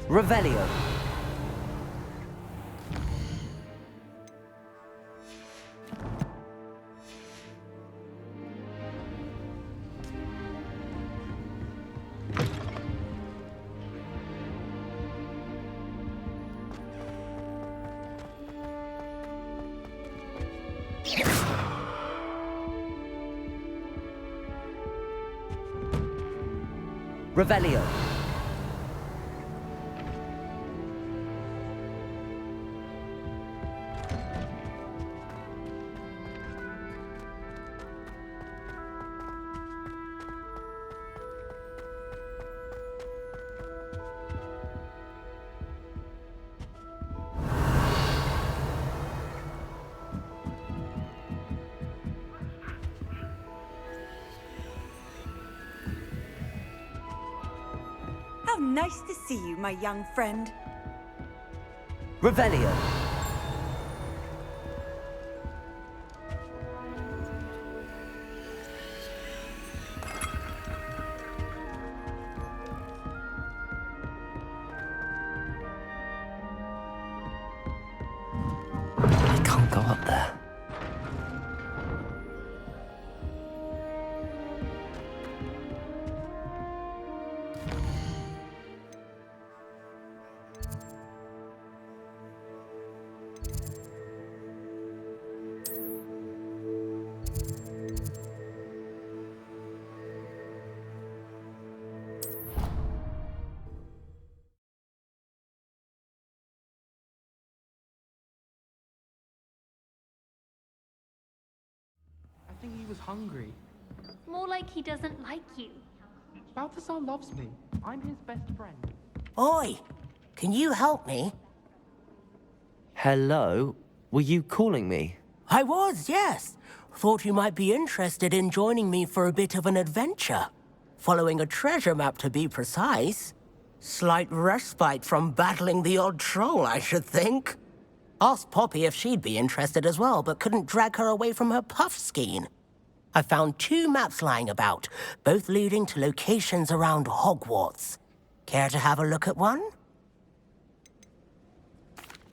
Revelio. Revelio. How nice to see you, my young friend. Revelio. I can't go up there. I think he was hungry. More like he doesn't like you. Balthazar loves me. I'm his best friend. Oi! Can you help me? Hello? Were you calling me? I was, yes. Thought you might be interested in joining me for a bit of an adventure. Following a treasure map, to be precise. Slight respite from battling the odd troll, I should think. Asked Poppy if she'd be interested as well, but couldn't drag her away from her puff skein. I found 2 maps lying about, both leading to locations around Hogwarts. Care to have a look at one?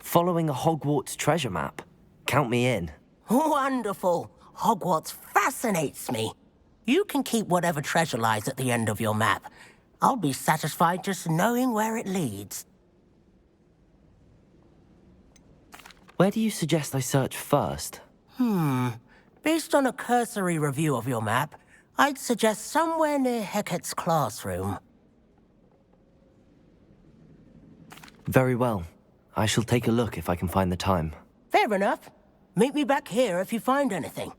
Following a Hogwarts treasure map. Count me in. Wonderful. Hogwarts fascinates me. You can keep whatever treasure lies at the end of your map. I'll be satisfied just knowing where it leads. Where do you suggest I search first? Based on a cursory review of your map, I'd suggest somewhere near Hecat's classroom. Very well. I shall take a look if I can find the time. Fair enough. Meet me back here if you find anything.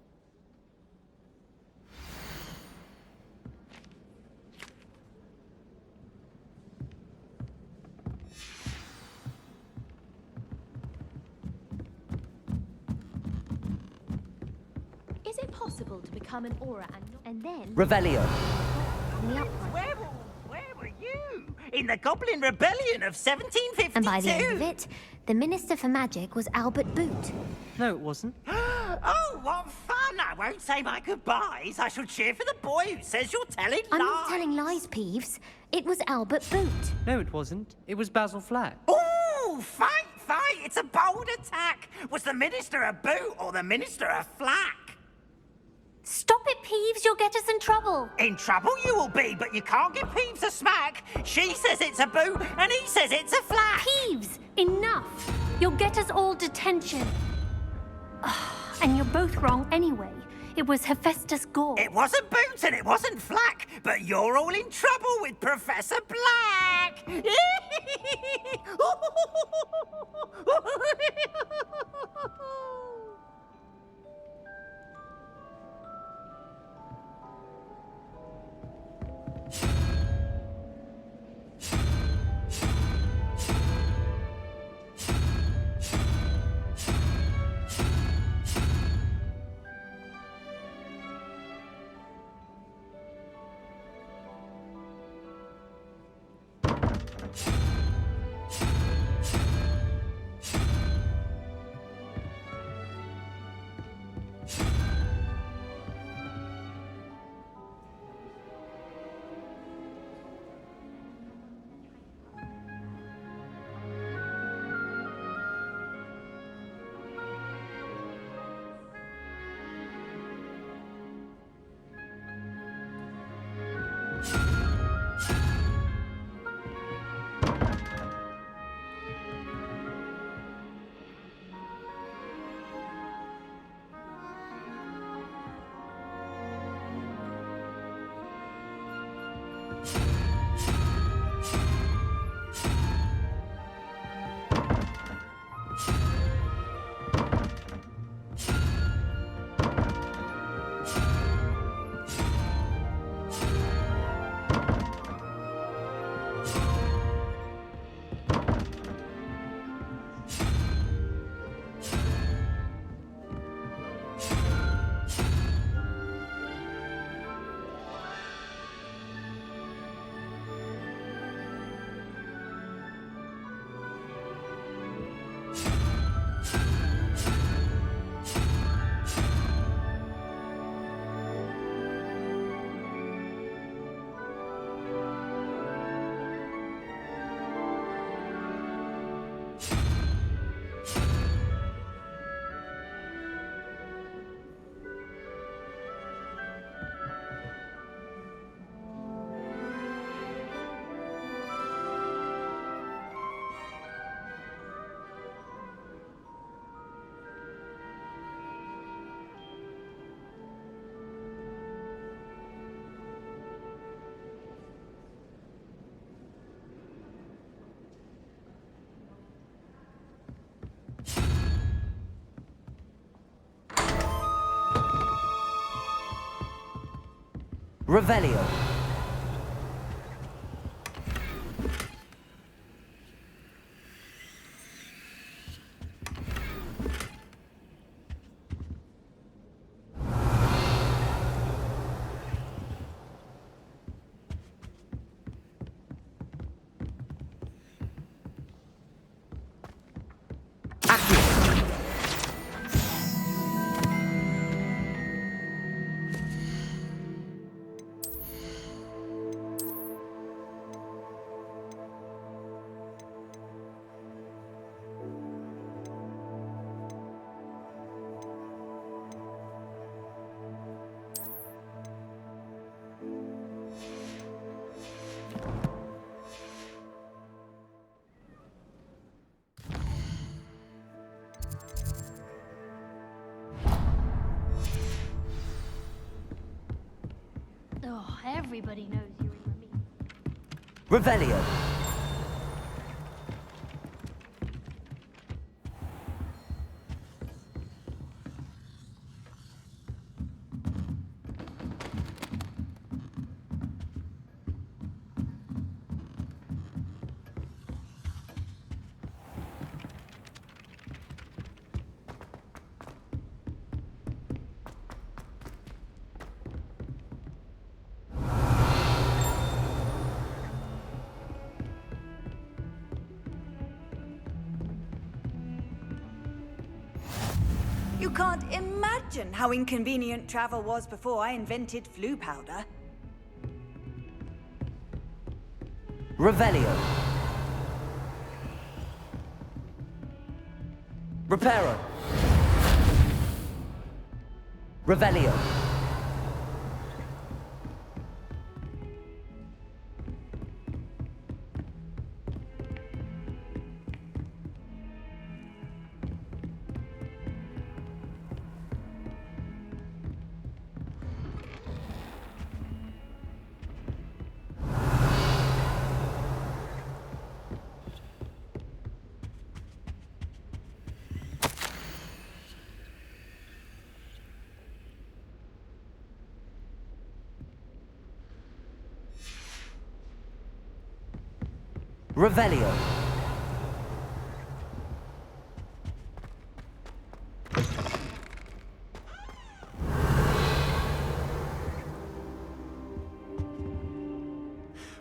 Is it possible to become an aura and then Revelio. on the upright? Where were you? In the Goblin Rebellion of 1752? And by the end of it, the Minister for Magic was Albert Boot. No, it wasn't. Oh, what fun! I won't say my goodbyes. I shall cheer for the boy who says you're telling lies. I'm not telling lies, Peeves. It was Albert Boot. No, it wasn't. It was Basil Flack. Ooh, fight! It's a bold attack. Was the Minister a boot or the Minister a flack? Stop it, Peeves. You'll get us in trouble. In trouble you will be, but you can't give Peeves a smack. She says it's a boot, and he says it's a flack. Peeves, enough. You'll get us all detention. And you're both wrong anyway. It was Hephaestus Gore. It wasn't boot and it wasn't flack, but you're all in trouble with Professor Black. Revelio. Oh, everybody knows you're in the meat. Revelio. You can't imagine how inconvenient travel was before I invented flu powder. Revelio. Reparo. Revelio. Revelio.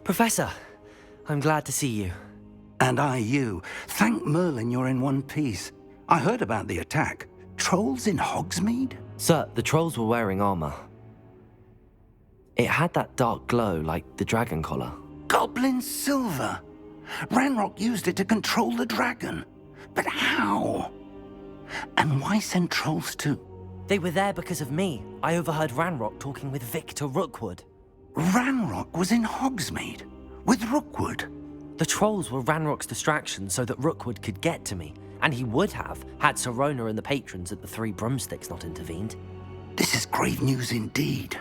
Professor, I'm glad to see you. And I you. Thank Merlin you're in one piece. I heard about the attack. Trolls in Hogsmeade? Sir, the trolls were wearing armor. It had that dark glow like the dragon collar. Goblin silver. Ranrock used it to control the dragon. But how? And why send trolls to... They were there because of me. I overheard Ranrock talking with Victor Rookwood. Ranrock was in Hogsmeade with Rookwood. The trolls were Ranrock's distraction so that Rookwood could get to me. And he would have, had Sirona and the patrons at the Three Broomsticks not intervened. This is grave news indeed.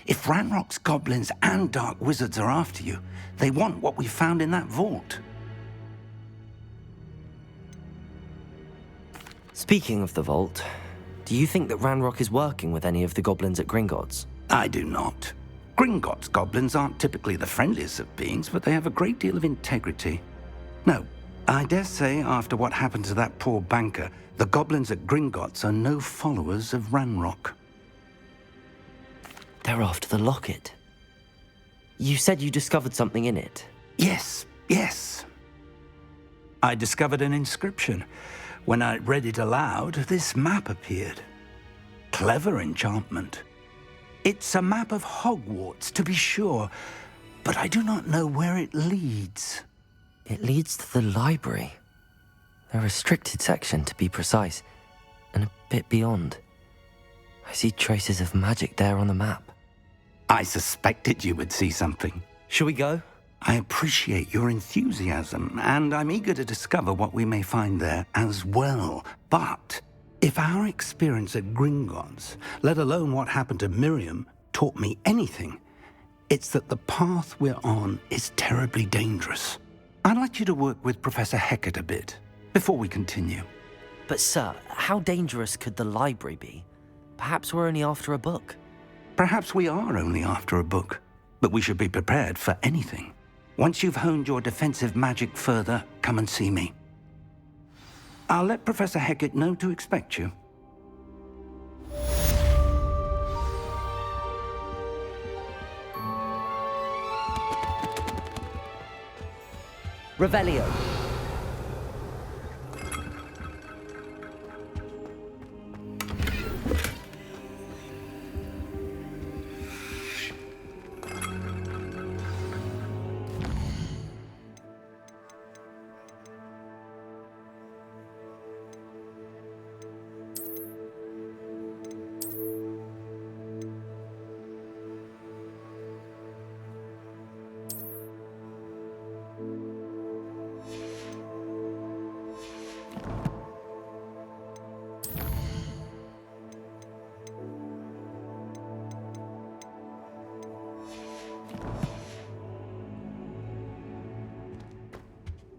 If Ranrock's goblins and dark wizards are after you, they want what we found in that vault. Speaking of the vault, do you think that Ranrock is working with any of the goblins at Gringotts? I do not. Gringotts goblins aren't typically the friendliest of beings, but they have a great deal of integrity. No, I dare say after what happened to that poor banker, the goblins at Gringotts are no followers of Ranrock. They're after the locket. You said you discovered something in it. Yes. I discovered an inscription. When I read it aloud, this map appeared. Clever enchantment. It's a map of Hogwarts, to be sure, but I do not know where it leads. It leads to the library. A restricted section, to be precise, and a bit beyond. I see traces of magic there on the map. I suspected you would see something. Shall we go? I appreciate your enthusiasm, and I'm eager to discover what we may find there as well. But if our experience at Gringotts, let alone what happened to Miriam, taught me anything, it's that the path we're on is terribly dangerous. I'd like you to work with Professor Hecat a bit before we continue. But sir, how dangerous could the library be? Perhaps we're only after a book. Perhaps we are only after a book, but we should be prepared for anything. Once you've honed your defensive magic further, come and see me. I'll let Professor Hecat know to expect you. Revelio.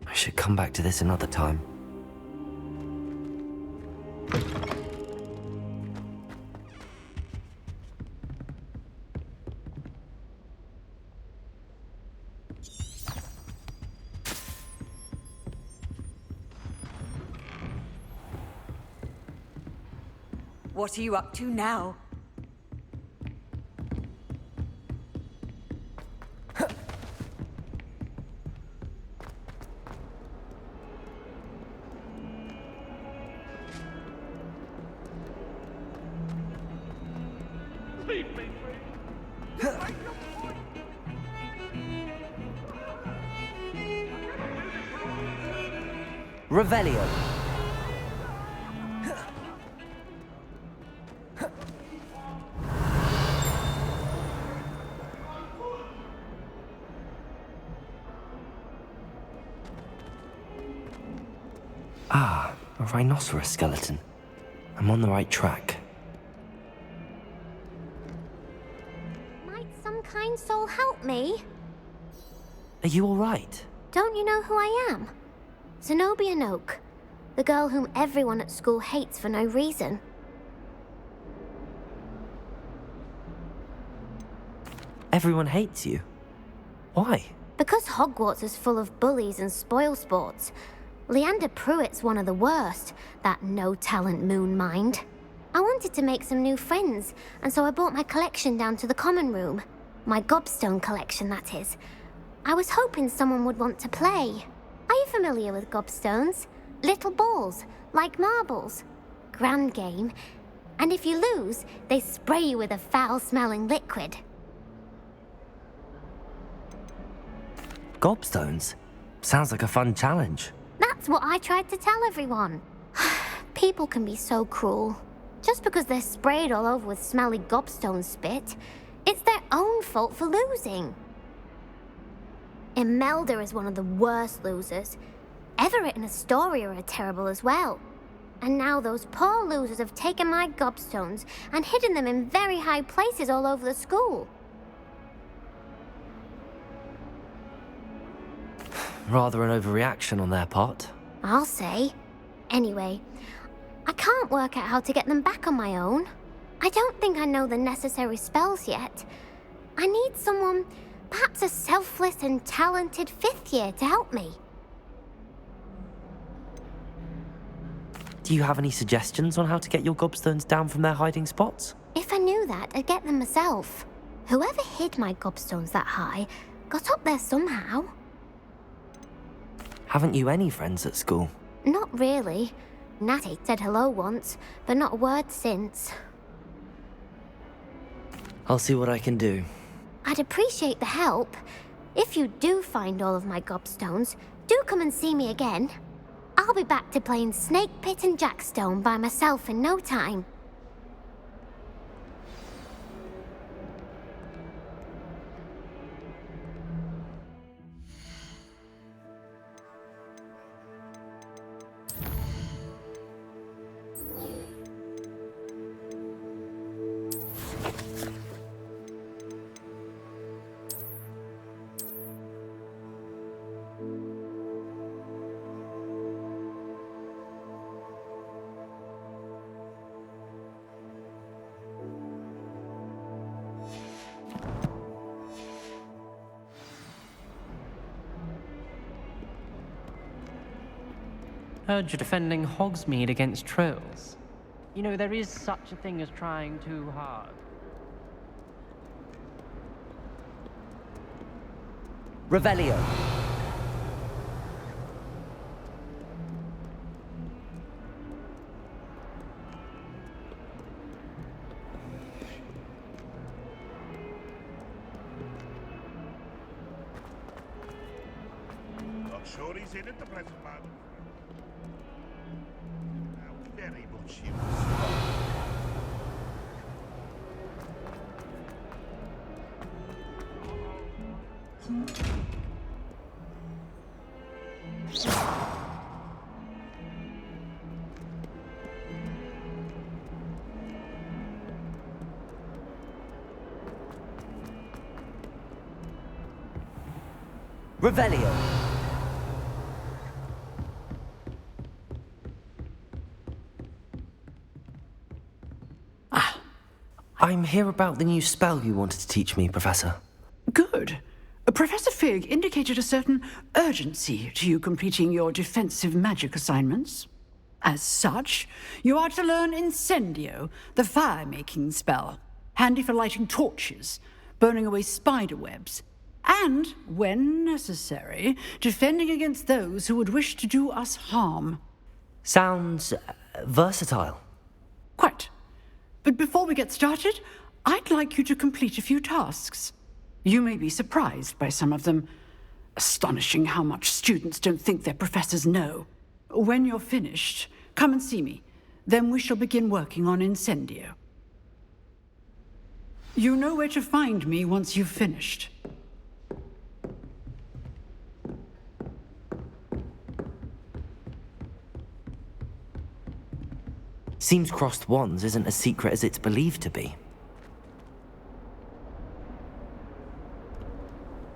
I should come back to this another time. What are you up to now? Revelio. Ah, a rhinoceros skeleton. I'm on the right track. Might some kind soul help me? Are you all right? Don't you know who I am? Zenobia Noak, the girl whom everyone at school hates for no reason. Everyone hates you. Why? Because Hogwarts is full of bullies and spoilsports. Leander Pruitt's one of the worst, that no-talent moon mind. I wanted to make some new friends, and so I brought my collection down to the common room. My gobstone collection, that is. I was hoping someone would want to play. Are you familiar with gobstones? Little balls, like marbles. Grand game. And if you lose, they spray you with a foul-smelling liquid. Gobstones? Sounds like a fun challenge. That's what I tried to tell everyone. People can be so cruel. Just because they're sprayed all over with smelly gobstone spit, it's their own fault for losing. Imelda is one of the worst losers. Everett and Astoria are terrible as well. And now those poor losers have taken my gobstones and hidden them in very high places all over the school. Rather an overreaction on their part. I'll say. Anyway, I can't work out how to get them back on my own. I don't think I know the necessary spells yet. I need someone, perhaps a selfless and talented 5th year to help me. Do you have any suggestions on how to get your gobstones down from their hiding spots? If I knew that, I'd get them myself. Whoever hid my gobstones that high got up there somehow. Haven't you any friends at school? Not really. Natty said hello once, but not a word since. I'll see what I can do. I'd appreciate the help. If you do find all of my gobstones, do come and see me again. I'll be back to playing Snake Pit and Jackstone by myself in no time. Heard you're defending Hogsmeade against trolls. You know, there is such a thing as trying too hard. Revelio. Not sure he's in at the present moment. How very much you. Revelio. I'm here about the new spell you wanted to teach me, Professor. Good. Professor Fig indicated a certain urgency to you completing your defensive magic assignments. As such, you are to learn Incendio, the fire-making spell, handy for lighting torches, burning away spider webs, and, when necessary, defending against those who would wish to do us harm. Sounds versatile. Quite. But before we get started, I'd like you to complete a few tasks. You may be surprised by some of them. Astonishing how much students don't think their professors know. When you're finished, come and see me. Then we shall begin working on Incendio. You know where to find me once you've finished. Seems crossed wands isn't as secret as it's believed to be.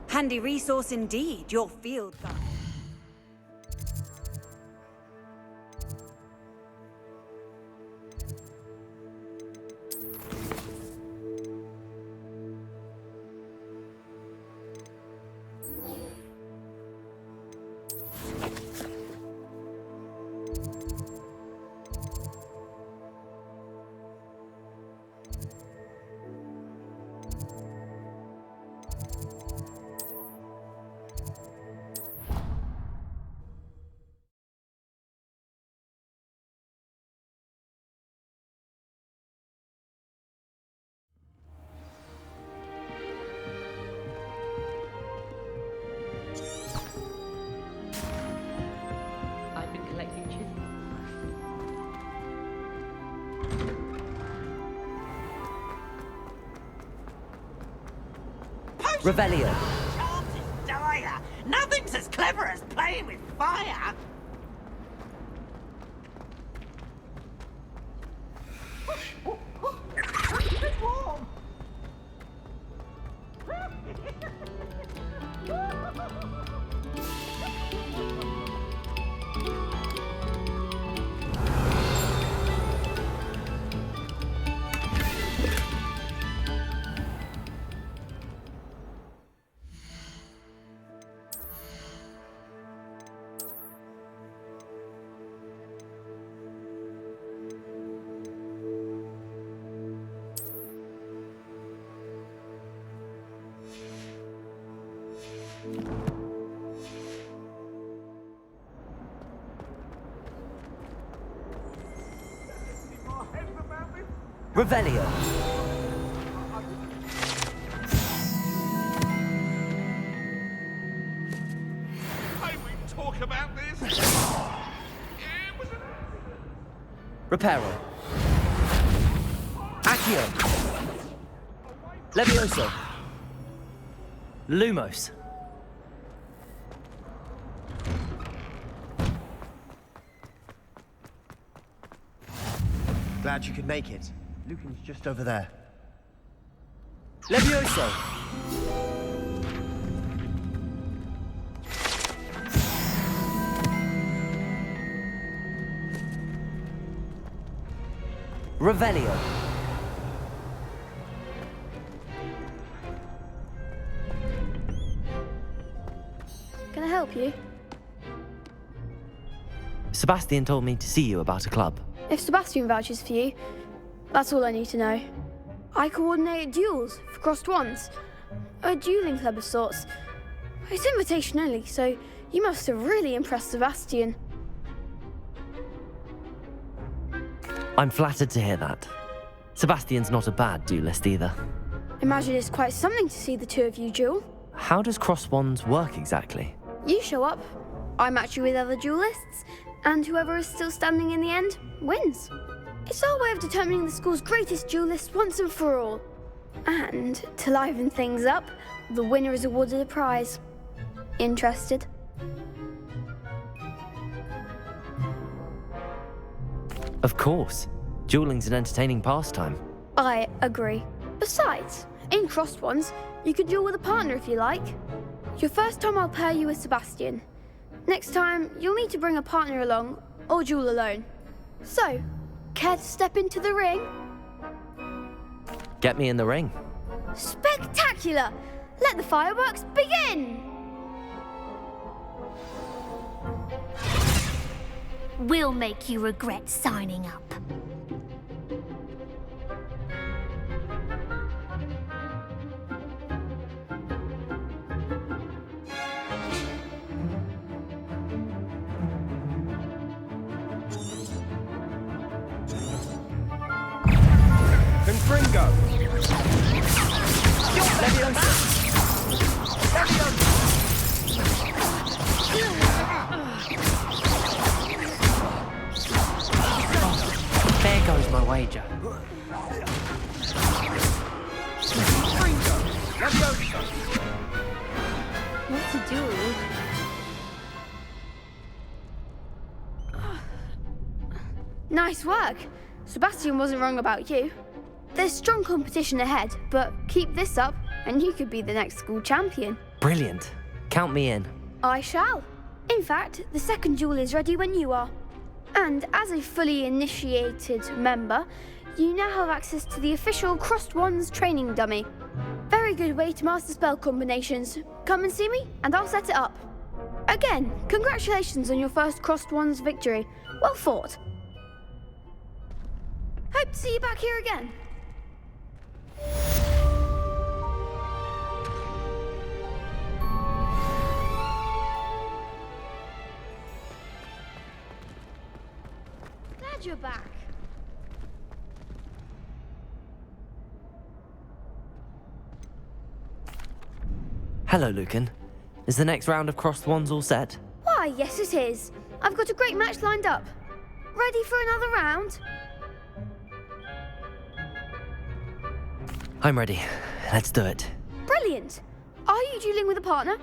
Handy resource indeed, your field guide. I've been collecting chisels. Revelio. Chance is dire. Nothing's as clever as playing with fire. It's warm. Revelio. Hey, we can talk about this. It was Reparo. Accio. Levioso. Lumos. Glad you could make it. Lucan's just over there. Levioso. Revelio. Can I help you? Sebastian told me to see you about a club. If Sebastian vouches for you, that's all I need to know. I coordinate duels for crossed ones. A dueling club of sorts. It's invitation only, so you must have really impressed Sebastian. I'm flattered to hear that. Sebastian's not a bad duelist either. Imagine it's quite something to see the two of you duel. How does cross wands work exactly? You show up, I match you with other duelists, and whoever is still standing in the end wins. It's our way of determining the school's greatest duelist once and for all. And to liven things up, the winner is awarded a prize. Interested? Of course. Dueling's an entertaining pastime. I agree. Besides, in crossed ones, you can duel with a partner if you like. Your first time I'll pair you with Sebastian. Next time, you'll need to bring a partner along, or duel alone. So, care to step into the ring? Get me in the ring. Spectacular! Let the fireworks begin! We'll make you regret signing up. Confringo! There goes my wager. What's a duel? Nice work. Sebastian wasn't wrong about you. There's strong competition ahead, but keep this up and you could be the next school champion. Brilliant. Count me in. I shall. In fact, the second duel is ready when you are. And as a fully initiated member, you now have access to the official Crossed Wands training dummy. Very good way to master spell combinations. Come and see me, and I'll set it up. Again, congratulations on your first Crossed Wands victory. Well fought. Hope to see you back here again. Glad you're back. Hello, Lucan. Is the next round of crossed wands all set? Why, yes it is. I've got a great match lined up. Ready for another round? I'm ready. Let's do it. Brilliant. Are you dueling with a partner?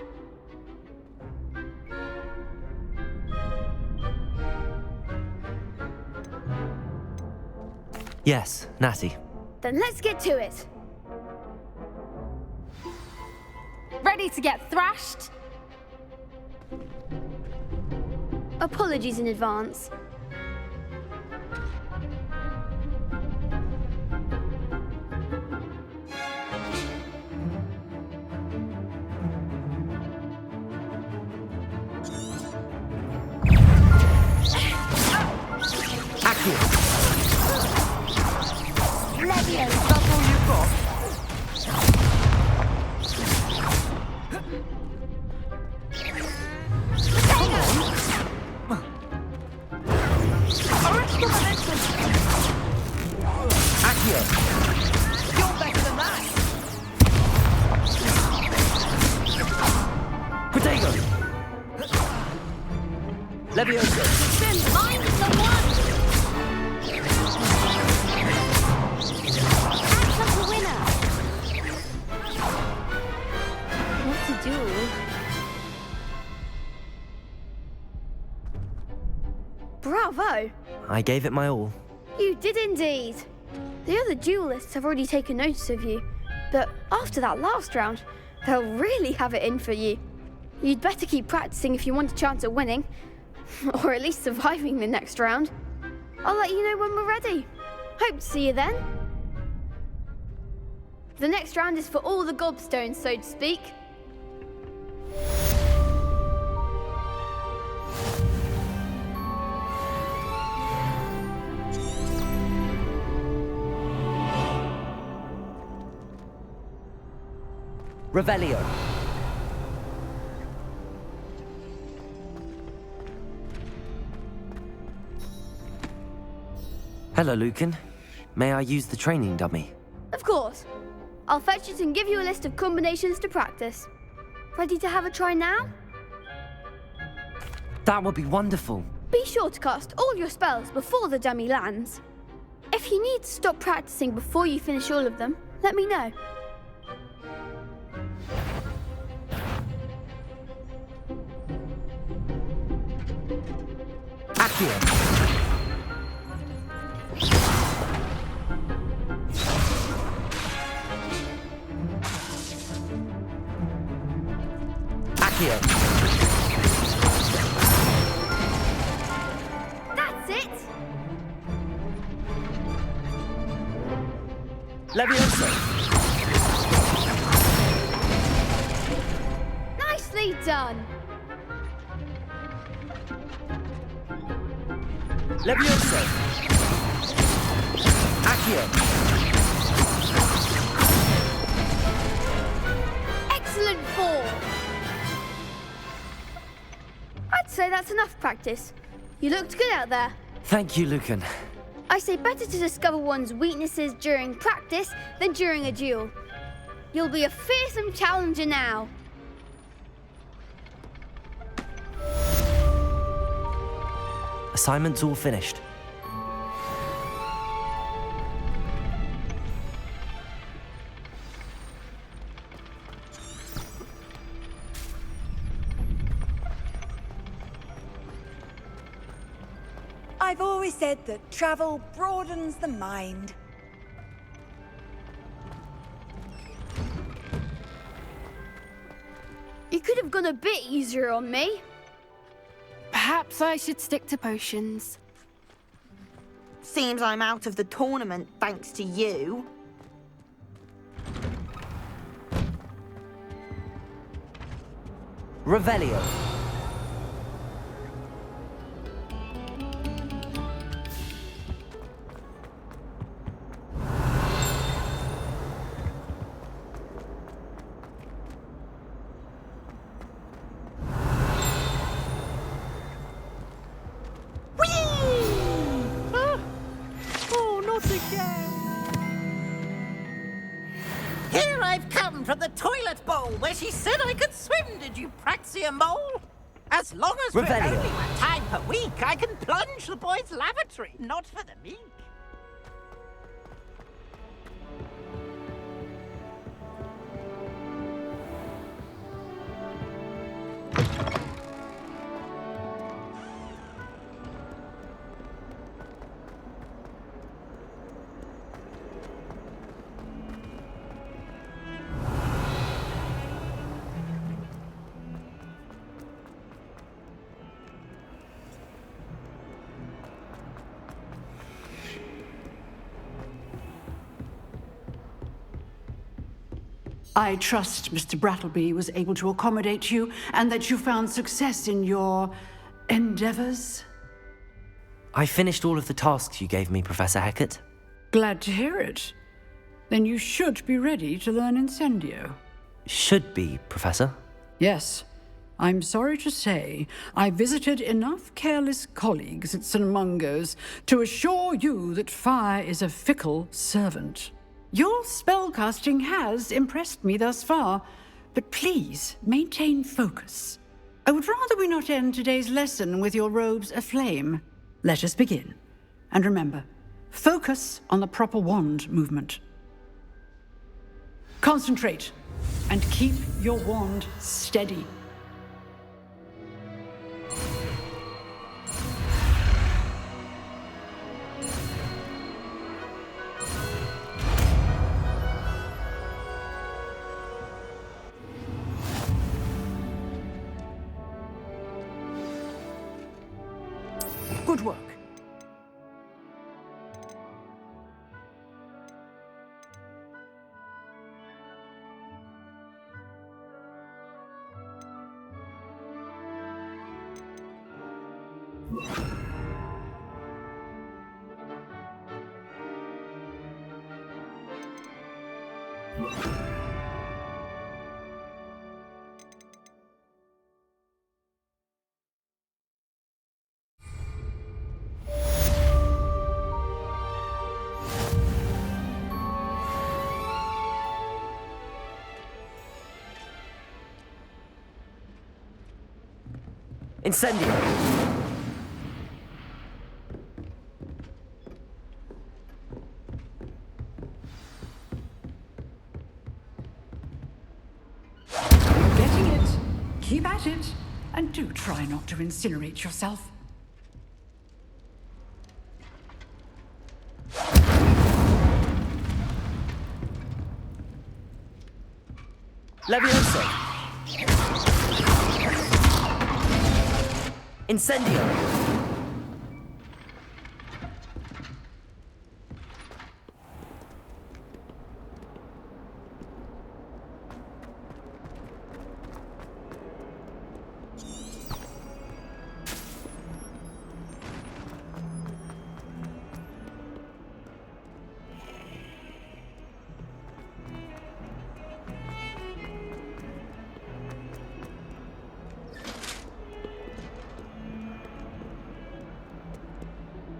Yes, Natty. Then let's get to it. Ready to get thrashed? Apologies in advance. That's all you've got? Accio! You're better than that! Protego! Levioso! Find someone! Act like a winner! What to do? Bravo! I gave it my all. You did indeed. The other duelists have already taken notice of you, but after that last round, they'll really have it in for you. You'd better keep practicing if you want a chance at winning, or at least surviving the next round. I'll let you know when we're ready. Hope to see you then. The next round is for all the gobstones, so to speak. Revelio. Hello, Lucan. May I use the training dummy? Of course. I'll fetch it and give you a list of combinations to practice. Ready to have a try now? That would be wonderful. Be sure to cast all your spells before the dummy lands. If you need to stop practicing before you finish all of them, let me know. Accio. Accio. That's it! Levioso. Nicely done! Levioso. Accio. Excellent form! I'd say that's enough practice. You looked good out there. Thank you, Lucan. I say better to discover one's weaknesses during practice than during a duel. You'll be a fearsome challenger now. Assignment's all finished. I've always said that travel broadens the mind. You could have gone a bit easier on me. Perhaps I should stick to potions. Seems I'm out of the tournament thanks to you. Revelio. Here I've come from the toilet bowl where she said I could swim, did you Praxia mole? As long as we're Revelio. only one time per week, I can plunge the boys' lavatory, not for the meek. I trust Mr. Brattleby was able to accommodate you and that you found success in your endeavors. I finished all of the tasks you gave me, Professor Hecat. Glad to hear it. Then you should be ready to learn Incendio. Should be, Professor. Yes. I'm sorry to say, I visited enough careless colleagues at St. Mungo's to assure you that fire is a fickle servant. Your spellcasting has impressed me thus far, but please maintain focus. I would rather we not end today's lesson with your robes aflame. Let us begin. And remember, focus on the proper wand movement. Concentrate, and keep your wand steady. Good work. Incendio! Getting it. Keep at it. And do try not to incinerate yourself. Levioso! Incendio!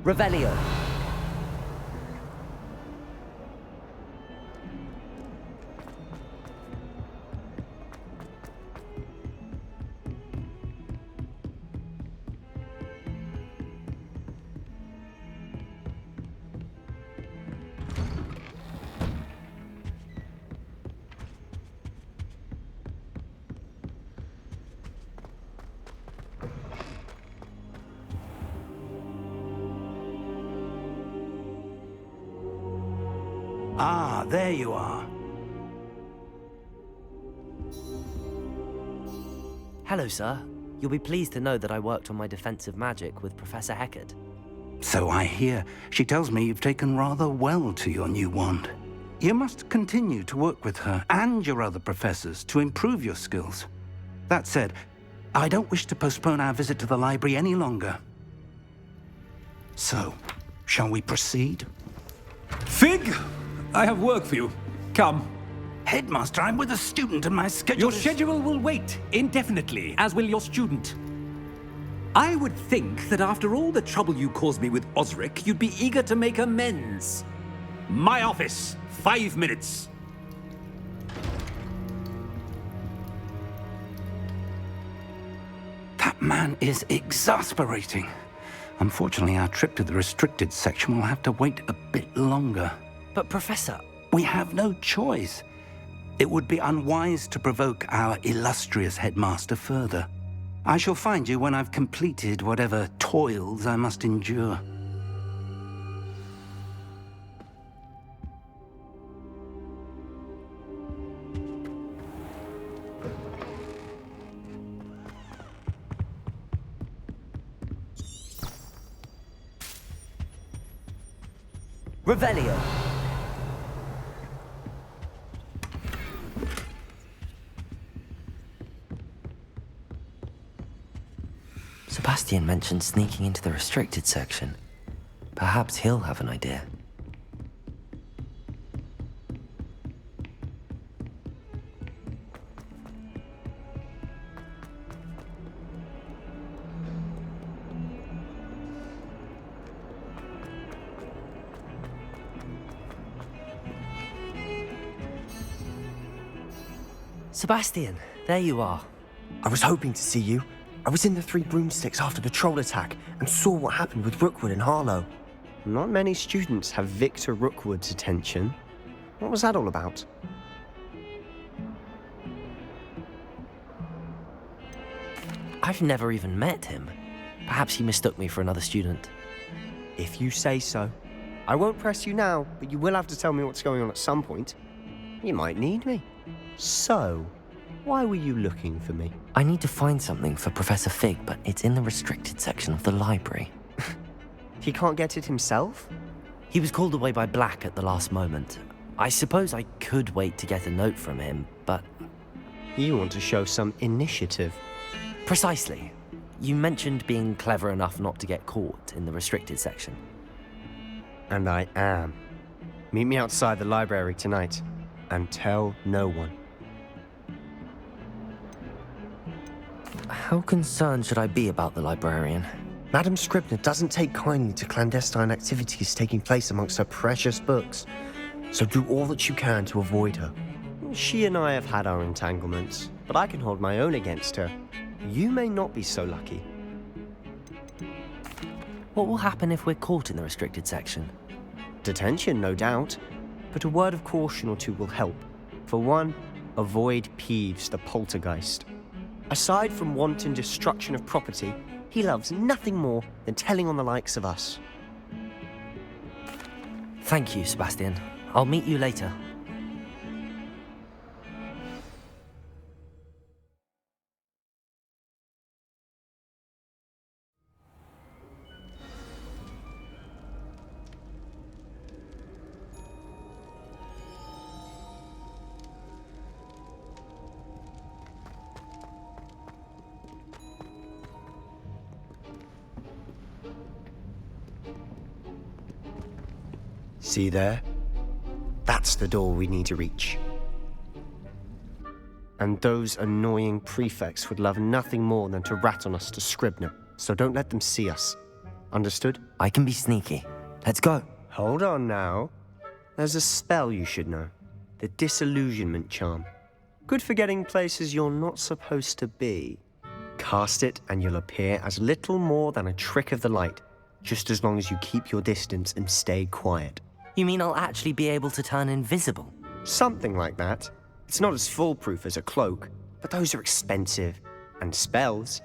Revelio. Ah, there you are. Hello, sir. You'll be pleased to know that I worked on my defensive magic with Professor Heckard. So I hear. She tells me you've taken rather well to your new wand. You must continue to work with her and your other professors to improve your skills. That said, I don't wish to postpone our visit to the library any longer. So, shall we proceed? Fig! I have work for you. Come. Headmaster, I'm with a student and my schedule Your schedule will wait indefinitely, as will your student. I would think that after all the trouble you caused me with Osric, you'd be eager to make amends. My office, 5 minutes. That man is exasperating. Unfortunately, our trip to the restricted section will have to wait a bit longer. But, Professor... We have no choice. It would be unwise to provoke our illustrious headmaster further. I shall find you when I've completed whatever toils I must endure. Revelio. Sebastian mentioned sneaking into the restricted section. Perhaps he'll have an idea. Sebastian, there you are. I was hoping to see you. I was in the Three Broomsticks after the troll attack and saw what happened with Rookwood and Harlow. Not many students have Victor Rookwood's attention. What was that all about? I've never even met him. Perhaps he mistook me for another student. If you say so. I won't press you now, but you will have to tell me what's going on at some point. You might need me. So, why were you looking for me? I need to find something for Professor Fig, but it's in the restricted section of the library. He can't get it himself? He was called away by Black at the last moment. I suppose I could wait to get a note from him, but... You want to show some initiative. Precisely. You mentioned being clever enough not to get caught in the restricted section. And I am. Meet me outside the library tonight, and tell no one. How concerned should I be about the librarian? Madam Scribner doesn't take kindly to clandestine activities taking place amongst her precious books, so do all that you can to avoid her. She and I have had our entanglements, but I can hold my own against her. You may not be so lucky. What will happen if we're caught in the restricted section? Detention, no doubt, but a word of caution or two will help. For one, avoid Peeves, the poltergeist. Aside from wanton destruction of property, he loves nothing more than telling on the likes of us. Thank you, Sebastian. I'll meet you later. See there? That's the door we need to reach. And those annoying prefects would love nothing more than to rat on us to Scribner, so don't let them see us. Understood? I can be sneaky. Let's go. Hold on now. There's a spell you should know. The Disillusionment Charm. Good for getting places you're not supposed to be. Cast it and you'll appear as little more than a trick of the light, just as long as you keep your distance and stay quiet. You mean I'll actually be able to turn invisible? Something like that. It's not as foolproof as a cloak, but those are expensive. And spells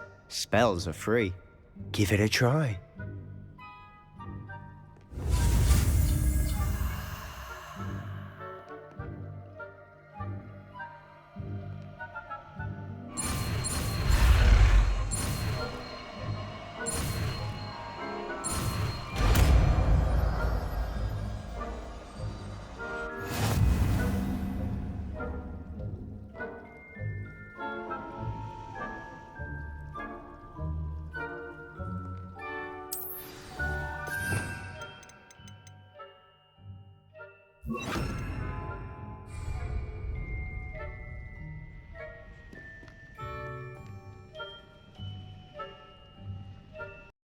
are free. Give it a try.